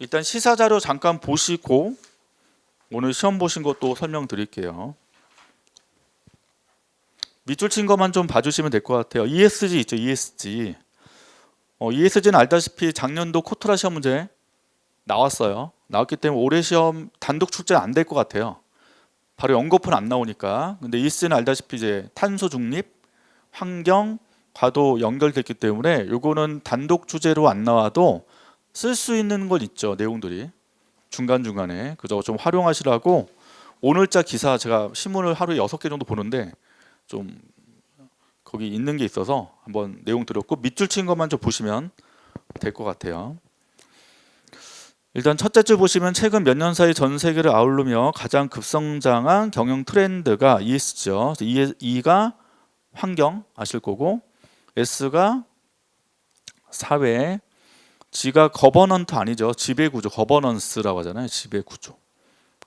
일단 시사 자료 잠깐 보시고 오늘 시험 보신 것도 설명드릴게요. 밑줄 친 것만 좀 봐주시면 될 것 같아요. ESG 있죠, ESG. ESG는 알다시피 작년도 코트라 시험 문제 나왔어요. 나왔기 때문에 올해 시험 단독 출제는 안 될 것 같아요. 바로 연거푸는 안 나오니까. 근데 ESG는 알다시피 이제 탄소 중립, 환경, 과도 연결됐기 때문에 요거는 단독 주제로 안 나와도 쓸 수 있는 건 있죠, 내용들이 중간중간에. 그저 좀 활용하시라고 오늘자 기사 제가 신문을 하루에 6개 정도 보는데 좀 거기 있는 게 있어서 한번 내용 드렸고 밑줄 친 것만 좀 보시면 될 것 같아요. 일단 첫째 줄 보시면 최근 몇 년 사이 전 세계를 아우르며 가장 급성장한 경영 트렌드가 ESG죠. E가 환경 아실 거고, S가 사회, G가 거버넌트 아니죠. 지배구조, 거버넌스라고 하잖아요. 지배구조.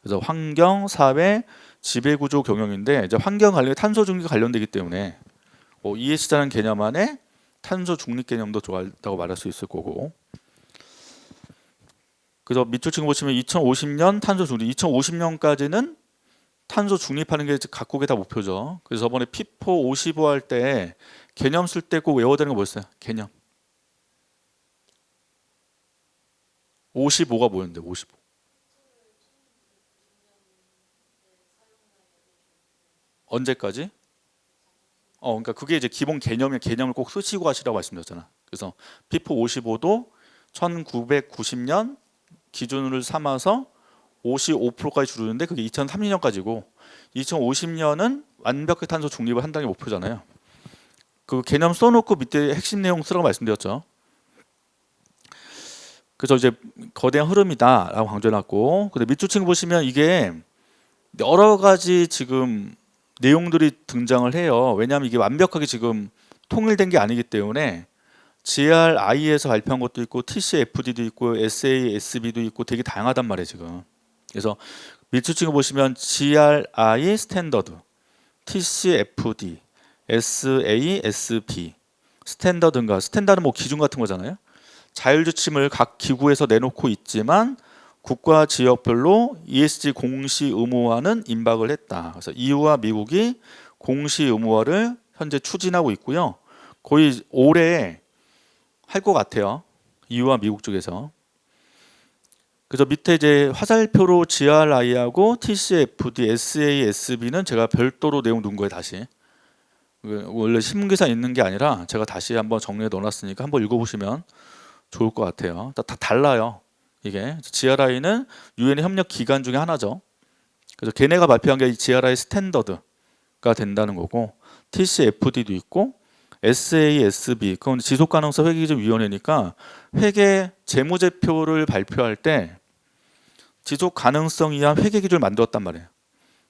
그래서 환경, 사회, 지배구조 경영인데 이제 환경 관련 탄소 중립 관련되기 때문에 ESG라는 개념 안에 탄소 중립 개념도 들어간다고 말할 수 있을 거고. 그래서 밑줄 친 거 보시면 2050년 탄소 중립, 2050년까지는 탄소 중립하는 게 각국의 다 목표죠. 그래서 저번에 피포 55 할 때 개념 쓸 때 꼭 외워야 되는 거 뭐였어요? 개념. 55가 뭐였는데 55. 언제까지? 그러니까 그게 이제 기본 개념의 개념을 꼭 쓰시고 하시라고 말씀드렸잖아. 그래서 피포 55도 1990년 기준을 삼아서 55%까지 줄이는데 그게 2030년까지고 2050년은 완벽히 탄소 중립을 한다는 게 목표잖아요. 그 개념 써놓고 밑에 핵심 내용 쓰라고 말씀드렸죠. 그래서 이제 거대한 흐름이다라고 강조해놨고, 근데 밑줄 친 거 보시면 이게 여러 가지 지금 내용들이 등장을 해요. 왜냐하면 이게 완벽하게 지금 통일된 게 아니기 때문에 GRI에서 발표한 것도 있고 TCFD도 있고 SASB도 있고 되게 다양하단 말이에요 지금. 그래서 밑줄 친 거 보시면 GRI 스탠더드, TCFD, SASB 스탠더드인가, 스탠다드는 뭐 기준 같은 거잖아요. 자율지침을 각 기구에서 내놓고 있지만 국가 지역별로 ESG 공시 의무화는 임박을 했다. 그래서 EU와 미국이 공시 의무화를 현재 추진하고 있고요. 거의 올해 할 것 같아요. EU와 미국 쪽에서. 그래서 밑에 이제 화살표로 GRI하고 TCFD, SASB는 제가 별도로 내용 넣은 거예요 다시. 원래 신문기사 있는 게 아니라 제가 다시 한번 정리해 넣어놨으니까 한번 읽어보시면 좋을 것 같아요. 다 달라요. 이게 GRI는 유엔의 협력 기관 중에 하나죠. 그래서 걔네가 발표한 게 GRI 스탠더드가 된다는 거고, TCFD도 있고 SASB 그건 지속가능성 회계기준위원회니까 회계 재무제표를 발표할 때 지속가능성 이한 회계기준을 만들었단 말이에요.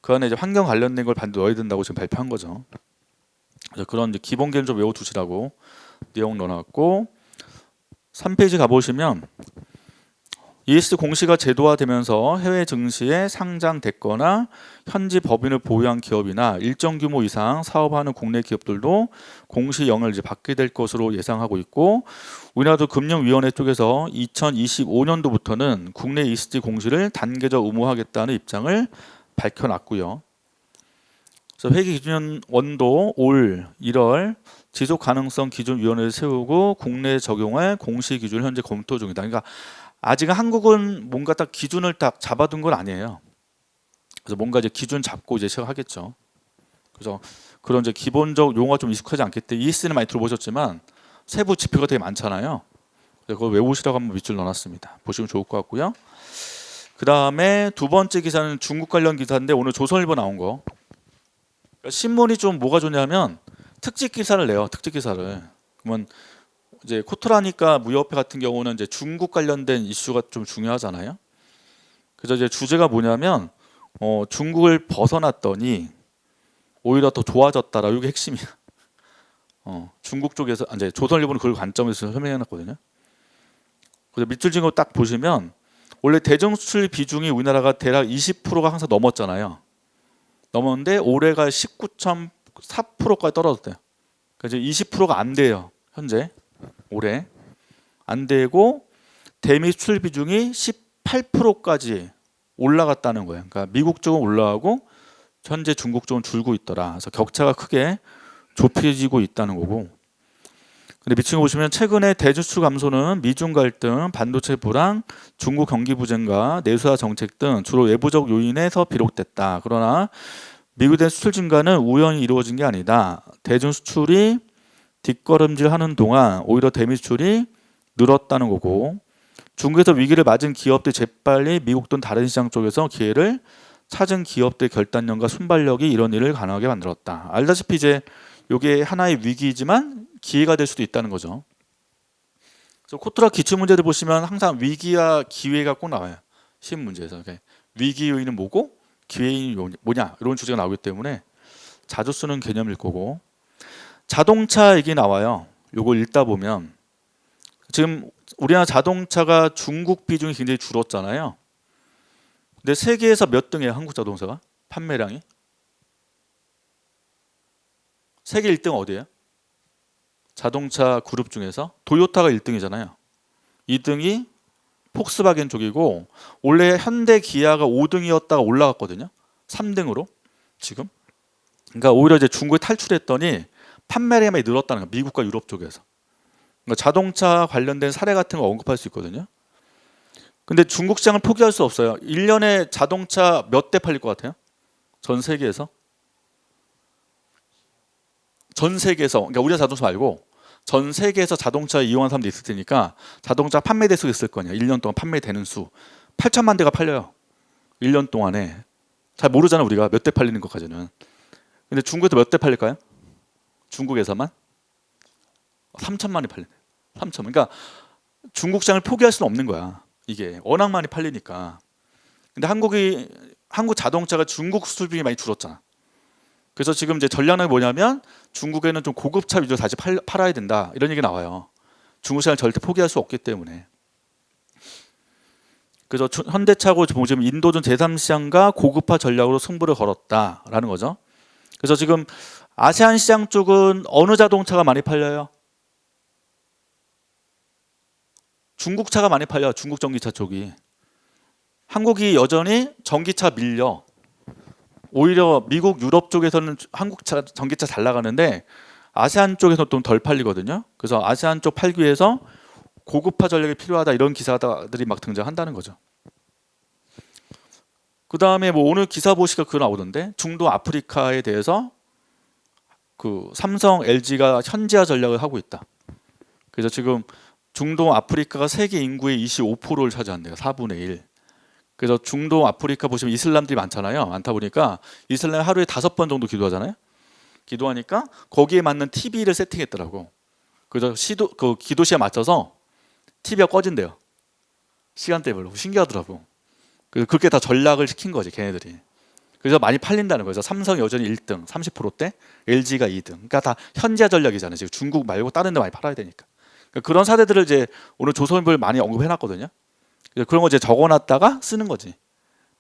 그 안에 이제 환경 관련된 걸 반드시 넣어야 된다고 지금 발표한 거죠. 그래서 그런 이제 기본 개념 좀 외워두시라고 내용 넣어놨고, 3페이지 가보시면 ESG 공시가 제도화되면서 해외 증시에 상장됐거나 현지 법인을 보유한 기업이나 일정 규모 이상 사업하는 국내 기업들도 공시 영향을 이제 받게 될 것으로 예상하고 있고, 우리나라도 금융위원회 쪽에서 2025년도부터는 국내 ESG 공시를 단계적 의무화하겠다는 입장을 밝혀놨고요. 그래서 회계 기준 원도 올 1월 지속가능성 기준위원회를 세우고 국내 적용할 공시 기준을 현재 검토 중이다. 그러니까 아직은 한국은 뭔가 딱 기준을 딱 잡아둔 건 아니에요. 그래서 뭔가 이제 기준 잡고 이제 시작하겠죠. 그래서 그런 이제 기본적 용어가 좀 익숙하지 않기 때문에 ESG는 많이 들어보셨지만 세부 지표가 되게 많잖아요. 그래서 그걸 외우시라고 한번 밑줄 넣어놨습니다. 보시면 좋을 것 같고요. 그 다음에 두 번째 기사는 중국 관련 기사인데 오늘 조선일보 나온 거. 그러니까 신문이 좀 뭐가 좋냐면 특집 기사를 내요. 특집 기사를. 그러면 이제 코트라니까 무역협회 같은 경우는 이제 중국 관련된 이슈가 좀 중요하잖아요. 그래서 이제 주제가 뭐냐면 중국을 벗어났더니 오히려 더 좋아졌다라. 이게 핵심이야. 중국 쪽에서 이제 조선일보는 그걸 관점에서 설명해놨거든요. 그래서 밑줄 진 거 딱 보시면 원래 대중 수출 비중이 우리나라가 대략 20%가 항상 넘었잖아요. 넘었는데 올해가 19.4%까지 떨어졌대요. 그러니까 이제 20%가 안 돼요. 현재 올해 안 되고 대미 수출 비중이 18%까지 올라갔다는 거예요. 그러니까 미국 쪽은 올라가고 현재 중국 쪽은 줄고 있더라. 그래서 격차가 크게 좁혀지고 있다는 거고. 근데 밑층 보시면 최근에 대중 수출 감소는 미중 갈등, 반도체 불황, 중국 경기 부진과 내수화 정책 등 주로 외부적 요인에서 비롯됐다. 그러나 미국의 수출 증가는 우연히 이루어진 게 아니다. 대중 수출이 뒷걸음질하는 동안 오히려 대미 수출이 늘었다는 거고, 중국에서 위기를 맞은 기업들 재빨리 미국 등 다른 시장 쪽에서 기회를 찾은 기업들 결단력과 순발력이 이런 일을 가능하게 만들었다. 알다시피 이제 이게 하나의 위기이지만 기회가 될 수도 있다는 거죠. 그래서 코트라 기출 문제들 보시면 항상 위기와 기회가 꼭 나와요. 시험 문제에서. 위기 요인은 뭐고 기회 요인이 뭐냐 이런 주제가 나오기 때문에 자주 쓰는 개념일 거고. 자동차 얘기 나와요. 요거 읽다 보면 지금 우리나라 자동차가 중국 비중이 굉장히 줄었잖아요. 근데 세계에서 몇 등이에요? 한국 자동차가? 판매량이? 세계 1등 어디예요? 자동차 그룹 중에서 도요타가 1등이잖아요. 2등이 폭스바겐 쪽이고 원래 현대 기아가 5등이었다가 올라갔거든요. 3등으로 지금. 그러니까 오히려 이제 중국에 탈출했더니 판매량이 많이 늘었다는 거예요. 미국과 유럽 쪽에서. 그러니까 자동차 관련된 사례 같은 거 언급할 수 있거든요. 근데 중국 시장을 포기할 수 없어요. 1년에 자동차 몇 대 팔릴 것 같아요? 전 세계에서? 전 세계에서, 그러니까 우리나라 자동차 말고 전 세계에서 자동차 이용하는 사람도 있을 테니까 자동차 판매 대수가 있을 거 아니에요. 1년 동안 판매되는 수 8천만 대가 팔려요. 1년 동안에. 잘 모르잖아 우리가 몇 대 팔리는 것까지는. 근데 중국에서 몇 대 팔릴까요? 중국에서만 3천만이 팔리네. 3천. 그러니까 중국 시장을 포기할 수는 없는 거야. 이게 워낙 많이 팔리니까. 근데 한국 자동차가 중국 수출 비중이 많이 줄었잖아. 그래서 지금 이제 전략은 뭐냐면 중국에는 좀 고급차 위주로 다시 팔아야 된다 이런 얘기 나와요. 중국 시장을 절대 포기할 수 없기 때문에. 그래서 현대차고 지금 인도전 제3시장과 고급화 전략으로 승부를 걸었다라는 거죠. 그래서 지금 아세안 시장 쪽은 어느 자동차가 많이 팔려요? 중국 차가 많이 팔려요. 중국 전기차 쪽이. 한국이 여전히 전기차 밀려. 오히려 미국, 유럽 쪽에서는 한국 차, 전기차 잘 나가는데 아세안 쪽에서 좀 덜 팔리거든요. 그래서 아세안 쪽 팔기 위해서 고급화 전략이 필요하다 이런 기사들이 막 등장한다는 거죠. 그 다음에 뭐 오늘 기사 보시니까 그거 나오던데 중도 아프리카에 대해서 그 삼성, LG가 현지화 전략을 하고 있다. 그래서 지금 중동 아프리카가 세계 인구의 25%를 차지한대요. 4분의 1. 그래서 중동 아프리카 보시면 이슬람들이 많잖아요. 많다 보니까 이슬람 하루에 5번 정도 기도하잖아요. 기도하니까 거기에 맞는 TV를 세팅했더라고. 그래서 그 기도 시에 맞춰서 TV가 꺼진대요. 시간대별로. 신기하더라고. 그래서 그렇게 다 전략을 시킨 거지 걔네들이. 그래서 많이 팔린다는 거죠. 삼성이 여전히 1등, 30%대, LG가 2등. 그러니까 다 현지화 전략이잖아요. 지금 중국 말고 다른 데 많이 팔아야 되니까. 그러니까 그런 사례들을 이제 오늘 조선일보에 많이 언급해놨거든요. 그런 거 이제 적어놨다가 쓰는 거지.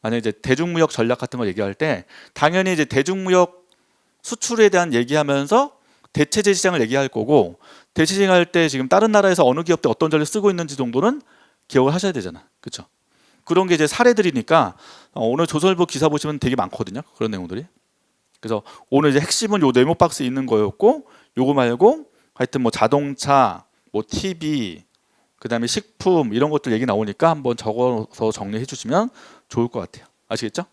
만약에 이제 대중무역 전략 같은 거 얘기할 때 당연히 이제 대중무역 수출에 대한 얘기하면서 대체재 시장을 얘기할 거고 대체재 할 때 지금 다른 나라에서 어느 기업들 어떤 전략 쓰고 있는지 정도는 기억을 하셔야 되잖아. 그렇죠? 그런 게 이제 사례들이니까 오늘 조선일보 기사 보시면 되게 많거든요. 그런 내용들이. 그래서 오늘 이제 핵심은 요 네모 박스에 있는 거였고 요거 말고 하여튼 뭐 자동차, 뭐 TV, 그다음에 식품 이런 것들 얘기 나오니까 한번 적어서 정리해 주시면 좋을 것 같아요. 아시겠죠?